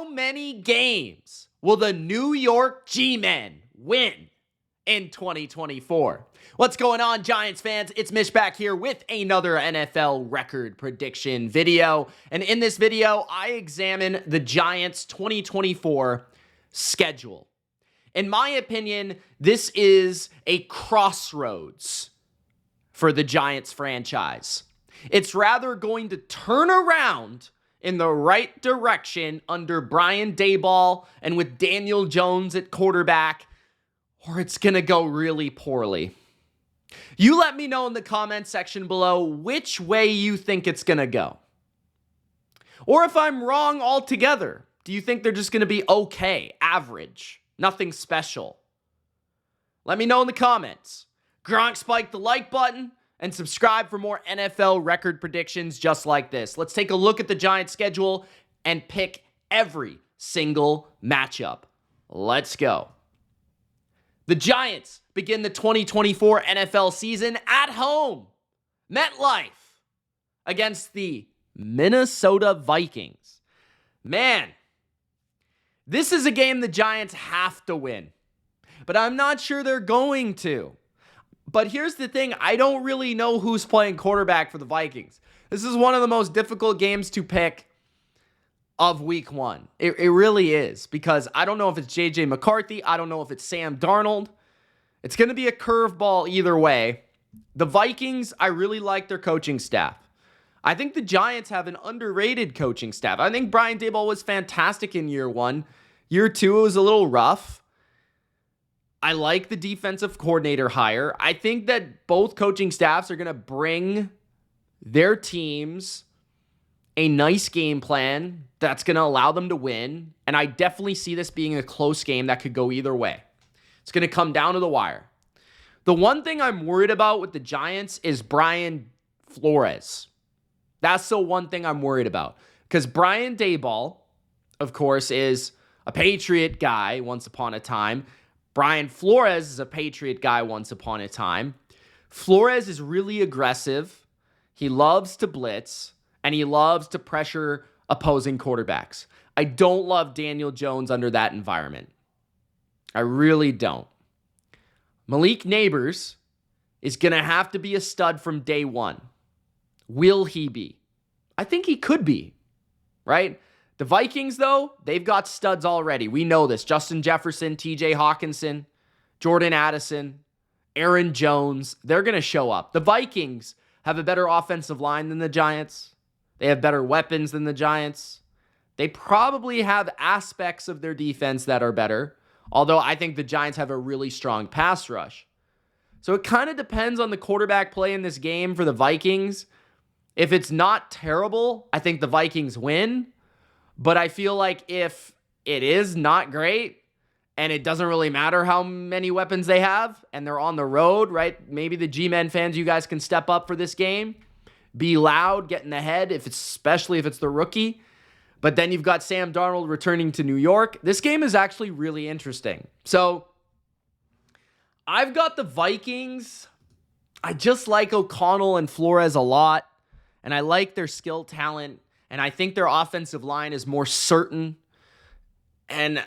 how many games will the New York G-Men win in 2024? What's going on, Giants fans? It's Mitch back here with another NFL record prediction video. And in this video, I examine the Giants' 2024 schedule. In my opinion, this is a crossroads for the Giants franchise. It's rather going to turn around in the right direction under Brian Daboll and with Daniel Jones at quarterback, or it's going to go really poorly. You let me know in the comment section below which way you think it's going to go. Or if I'm wrong altogether, do you think they're just going to be okay, average, nothing special? Let me know in the comments. Gronk, spike the like button and subscribe for more NFL record predictions just like this. Let's take a look at the Giants schedule and pick every single matchup. Let's go. The Giants begin the 2024 NFL season at home, MetLife, against the Minnesota Vikings. Man, this is a game the Giants have to win, but I'm not sure they're going to. But here's the thing, I don't really know who's playing quarterback for the Vikings. This is one of the most difficult games to pick of week one. It really is, because I don't know if it's J.J. McCarthy. I don't know if it's Sam Darnold. It's going to be a curveball either way. The Vikings, I really like their coaching staff. I think the Giants have an underrated coaching staff. I think Brian Daboll was fantastic in year one. Year two, it was a little rough. I like the defensive coordinator hire. I think that both coaching staffs are going to bring their teams a nice game plan that's going to allow them to win. And I definitely see this being a close game that could go either way. It's going to come down to the wire. The one thing I'm worried about with the Giants is Brian Flores. That's the one thing I'm worried about. Because Brian Daboll, of course, is a Patriot guy once upon a time. Brian Flores is a Patriot guy once upon a time. Flores is really aggressive. He loves to blitz, and he loves to pressure opposing quarterbacks. I don't love Daniel Jones under that environment. I really don't. Malik Neighbors is going to have to be a stud from day one. Will he be? I think he could be, right? The Vikings, though, they've got studs already. We know this. Justin Jefferson, TJ Hawkinson, Jordan Addison, Aaron Jones. They're going to show up. The Vikings have a better offensive line than the Giants. They have better weapons than the Giants. They probably have aspects of their defense that are better, although I think the Giants have a really strong pass rush. So it kind of depends on the quarterback play in this game for the Vikings. If it's not terrible, I think the Vikings win. But I feel like if it is not great and it doesn't really matter how many weapons they have and they're on the road, right? Maybe the G-Men fans, you guys can step up for this game. Be loud, get in the head, especially if it's the rookie. But then you've got Sam Darnold returning to New York. This game is actually really interesting. So I've got the Vikings. I just like O'Connell and Flores a lot. And I like their skill talent. And I think their offensive line is more certain. And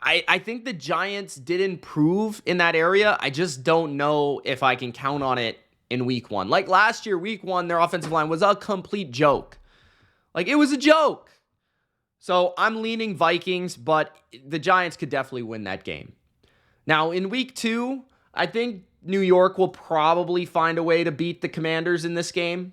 I think the Giants did improve in that area. I just don't know if I can count on it in week one. Like last year, week one, their offensive line was a complete joke. Like, it was a joke. So I'm leaning Vikings, but the Giants could definitely win that game. Now, in week two, I think New York will probably find a way to beat the Commanders in this game.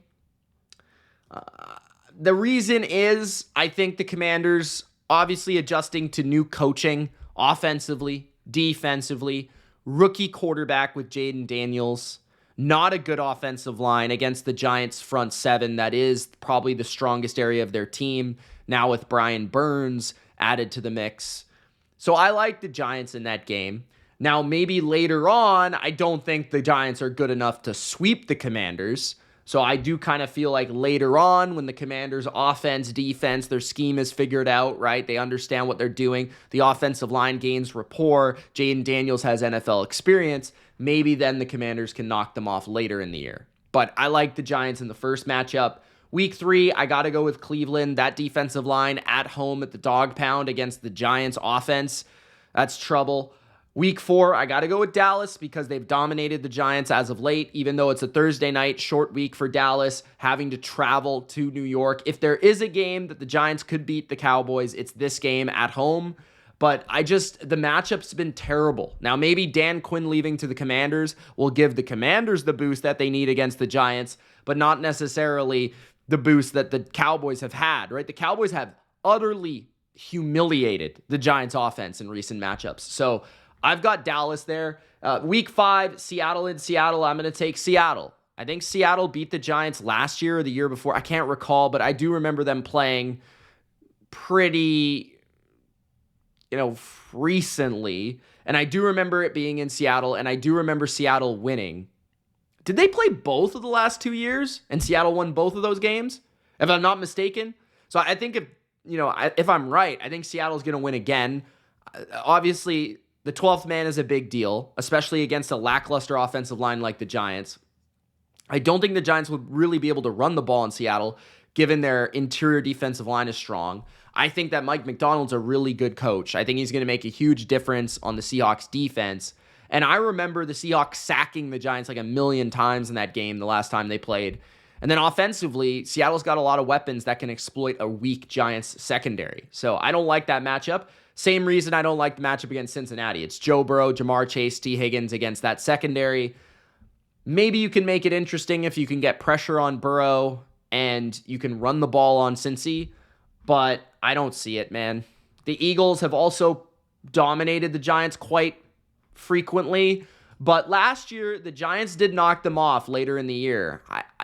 The reason is I think the Commanders obviously adjusting to new coaching offensively, defensively, rookie quarterback with Jaden Daniels, not a good offensive line against the Giants front seven. That is probably the strongest area of their team now with Brian Burns added to the mix. So I like the Giants in that game. Now, maybe later on, I don't think the Giants are good enough to sweep the Commanders. So I do kind of feel like later on when the Commanders' offense, defense, their scheme is figured out, right? They understand what they're doing. The offensive line gains rapport. Jaden Daniels has NFL experience. Maybe then the Commanders can knock them off later in the year. But I like the Giants in the first matchup. Week 3, I got to go with Cleveland. That defensive line at home at the dog pound against the Giants offense, that's trouble. Week 4, I got to go with Dallas because they've dominated the Giants as of late, even though it's a Thursday night, short week for Dallas, having to travel to New York. If there is a game that the Giants could beat the Cowboys, it's this game at home. But the matchup's been terrible. Now, maybe Dan Quinn leaving to the Commanders will give the Commanders the boost that they need against the Giants, but not necessarily the boost that the Cowboys have had, right? The Cowboys have utterly humiliated the Giants offense in recent matchups. So I've got Dallas there. Week 5, Seattle in Seattle. I'm going to take Seattle. I think Seattle beat the Giants last year or the year before. I can't recall, but I do remember them playing pretty, recently. And I do remember it being in Seattle, and I do remember Seattle winning. Did they play both of the last 2 years and Seattle won both of those games, if I'm not mistaken? So I think if I'm right, I think Seattle's going to win again. Obviously, the 12th man is a big deal, especially against a lackluster offensive line like the Giants. I don't think the Giants would really be able to run the ball in Seattle, given their interior defensive line is strong. I think that Mike Macdonald's a really good coach. I think he's going to make a huge difference on the Seahawks defense. And I remember the Seahawks sacking the Giants like a million times in that game the last time they played. And then offensively, Seattle's got a lot of weapons that can exploit a weak Giants secondary. So I don't like that matchup. Same reason I don't like the matchup against Cincinnati. It's Joe Burrow, Jamar Chase, T. Higgins against that secondary. Maybe you can make it interesting if you can get pressure on Burrow and you can run the ball on Cincy, but I don't see it, man. The Eagles have also dominated the Giants quite frequently, but last year the Giants did knock them off later in the year.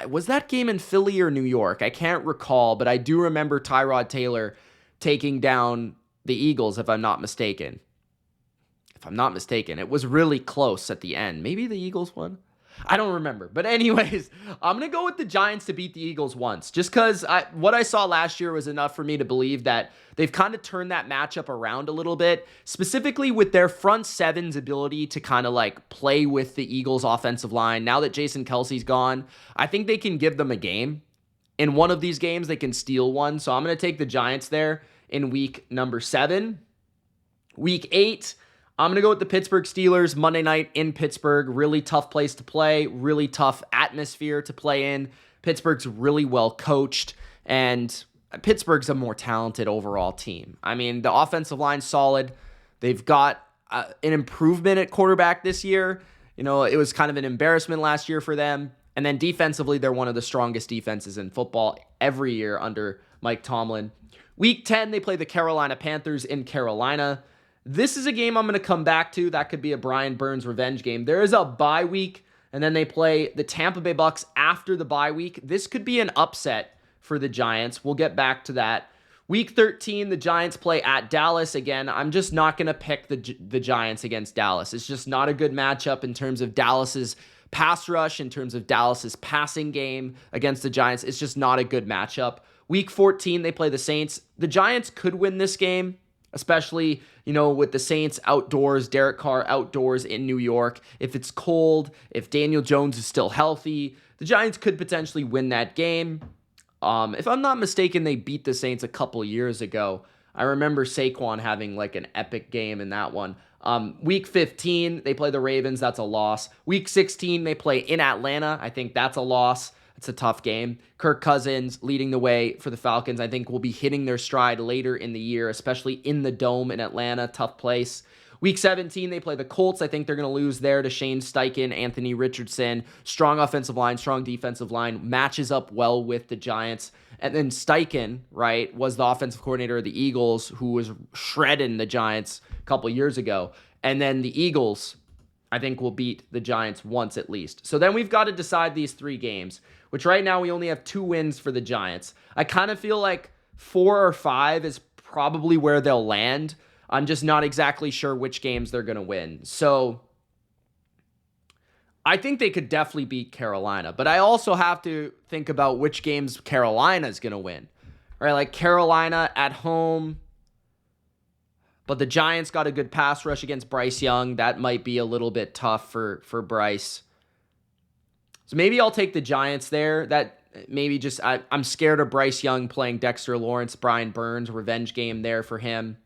Was that game in Philly or New York? I can't recall, but I do remember Tyrod Taylor taking down the Eagles, if I'm not mistaken. It was really close at the end. Maybe the Eagles won? I don't remember. But anyways, I'm going to go with the Giants to beat the Eagles once, just because what I saw last year was enough for me to believe that they've kind of turned that matchup around a little bit, specifically with their front seven's ability to kind of like play with the Eagles offensive line. Now that Jason Kelce's gone, I think they can give them a game. In one of these games, they can steal one. So I'm going to take the Giants there in week number 7. Week 8, I'm going to go with the Pittsburgh Steelers Monday night in Pittsburgh. Really tough place to play, really tough atmosphere to play in. Pittsburgh's really well coached, and Pittsburgh's a more talented overall team. I mean, the offensive line's solid. They've got an improvement at quarterback this year. It was kind of an embarrassment last year for them. And then defensively, they're one of the strongest defenses in football every year under Mike Tomlin. Week 10, they play the Carolina Panthers in Carolina. This is a game I'm going to come back to. That could be a Brian Burns revenge game. There is a bye week, and then they play the Tampa Bay Bucks after the bye week. This could be an upset for the Giants. We'll get back to that. Week 13, the Giants play at Dallas. Again, I'm just not going to pick the Giants against Dallas. It's just not a good matchup in terms of Dallas's pass rush, in terms of Dallas's passing game against the Giants. It's just not a good matchup. Week 14, they play the Saints. The Giants could win this game, especially, with the Saints outdoors, Derek Carr outdoors in New York. If it's cold, if Daniel Jones is still healthy, the Giants could potentially win that game. If I'm not mistaken, they beat the Saints a couple years ago. I remember Saquon having like an epic game in that one. Week 15, they play the Ravens. That's a loss. Week 16, they play in Atlanta. I think that's a loss. It's a tough game. Kirk Cousins leading the way for the Falcons. I think will be hitting their stride later in the year, especially in the Dome in Atlanta. Tough place. Week 17, they play the Colts. I think they're going to lose there to Shane Steichen, Anthony Richardson. Strong offensive line, strong defensive line. Matches up well with the Giants. And then Steichen, right, was the offensive coordinator of the Eagles, who was shredding the Giants a couple years ago. And then the Eagles, I think, will beat the Giants once at least. So then we've got to decide these 3 games, which right now we only have 2 wins for the Giants. I kind of feel like 4 or 5 is probably where they'll land. I'm just not exactly sure which games they're going to win. So I think they could definitely beat Carolina, but I also have to think about which games Carolina is going to win. Right? Like Carolina at home, but the Giants got a good pass rush against Bryce Young. That might be a little bit tough for Bryce. So maybe I'll take the Giants there. That Maybe just I'm scared of Bryce Young playing Dexter Lawrence, Brian Burns, revenge game there for him.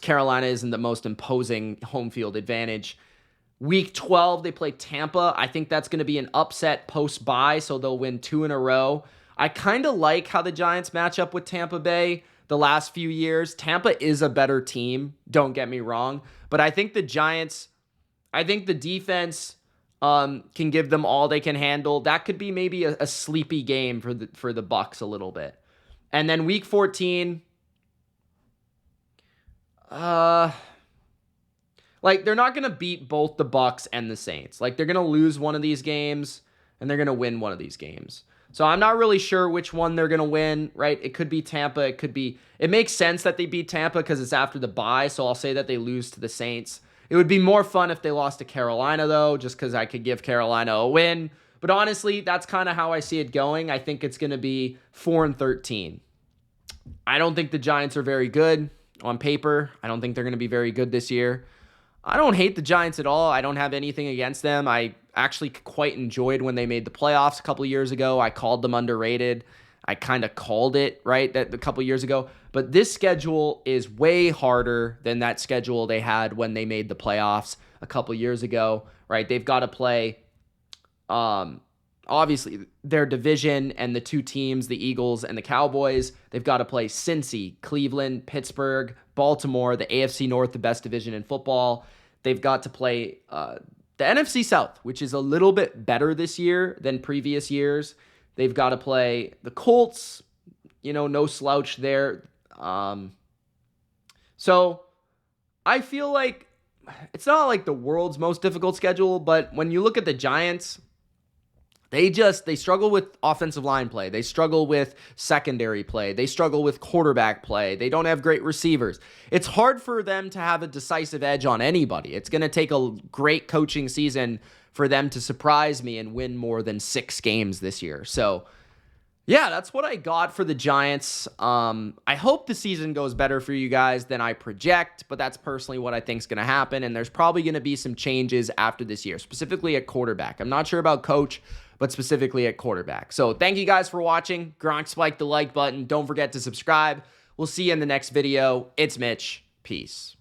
Carolina isn't the most imposing home field advantage. Week 12, they play Tampa. I think that's going to be an upset post-bye, so they'll win 2 in a row. I kind of like how the Giants match up with Tampa Bay the last few years. Tampa is a better team, don't get me wrong, but I think the Giants, I think the defense can give them all they can handle. That could be maybe a sleepy game for the Bucs a little bit. And then week 14, like, they're not going to beat both the Bucs and the Saints. Like, they're going to lose one of these games, and they're going to win one of these games. So I'm not really sure which one they're going to win, right? It could be Tampa. It makes sense that they beat Tampa because it's after the bye, so I'll say that they lose to the Saints. It would be more fun if they lost to Carolina, though, just because I could give Carolina a win. But honestly, that's kind of how I see it going. I think it's going to be 4-13. I don't think the Giants are very good on paper. I don't think they're going to be very good this year. I don't hate the Giants at all. I don't have anything against them. I actually quite enjoyed when they made the playoffs a couple of years ago. I called them underrated. I kind of called it, right, that a couple of years ago. But this schedule is way harder than that schedule they had when they made the playoffs a couple of years ago, right? They've got to play, obviously, their division and the two teams, the Eagles and the Cowboys. They've got to play Cincy, Cleveland, Pittsburgh, Baltimore, the AFC North, the best division in football. They've got to play the NFC South, which is a little bit better this year than previous years. They've got to play the Colts, no slouch there. So I feel like it's not like the world's most difficult schedule, but when you look at the Giants, they struggle with offensive line play. They struggle with secondary play. They struggle with quarterback play. They don't have great receivers. It's hard for them to have a decisive edge on anybody. It's going to take a great coaching season for them to surprise me and win more than 6 games this year. So, yeah, that's what I got for the Giants. I hope the season goes better for you guys than I project, but that's personally what I think is going to happen, and there's probably going to be some changes after this year, specifically at quarterback. I'm not sure about coach, but specifically at quarterback. So thank you guys for watching. Gronk spiked the like button. Don't forget to subscribe. We'll see you in the next video. It's Mitch. Peace.